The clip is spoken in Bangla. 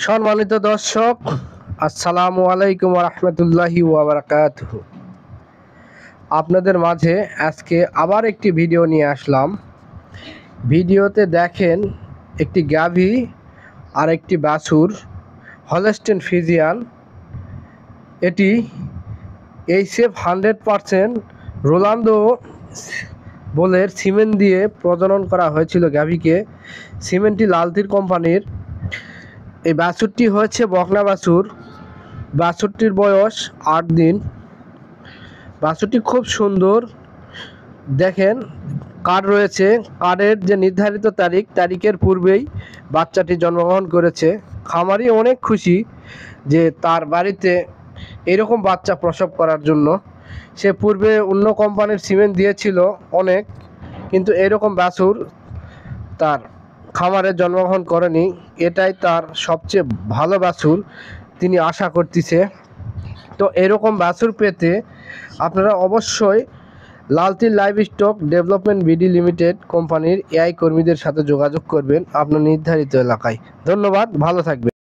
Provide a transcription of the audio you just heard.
সম্মানিত দর্শক, আসসালামু আলাইকুম রহমতুল্লাহি ওয়া বারাকাতুহু। আপনাদের মাঝে আজকে আবার একটি ভিডিও নিয়ে আসলাম। ভিডিওতে দেখেন একটি গাভী আর একটি বাছুর, হলস্টেইন ফ্রিজিয়ান। এটি এইচএফ 100% রোলান্দো বলের সিমেন্ট দিয়ে প্রজনন করা হয়েছিল গাভীকে। সিমেন্টটি লালতির কোম্পানির। এই বাছুরটি হয়েছে বকনা বাছুর। বাছুরটির বয়স 8 দিন। বাছুরটি খুব সুন্দর। দেখেন কার্ড রয়েছে, কার্ডের যে নির্ধারিত তারিখের পূর্বেই বাচ্চাটি জন্মগ্রহণ করেছে। খামারি অনেক খুশি যে তার বাড়িতে এরকম বাচ্চা প্রসব করার জন্য। সে পূর্বে অন্য কোম্পানির সিমেন্ট দিয়েছিল অনেক, কিন্তু এরকম বাছুর তার খামারে জন্মগ্রহণ করেনি। এটাই তার সবচেয়ে ভালো বাছুর তিনি আশা করতেছে। তো এরকম বাছুর পেতে আপনারা অবশ্যই লালতির লাইভস্টক ডেভেলপমেন্ট বিডি লিমিটেড কোম্পানির এআই কর্মীদের সাথে যোগাযোগ করবেন আপনার নির্ধারিত এলাকায়। ধন্যবাদ, ভালো থাকবেন।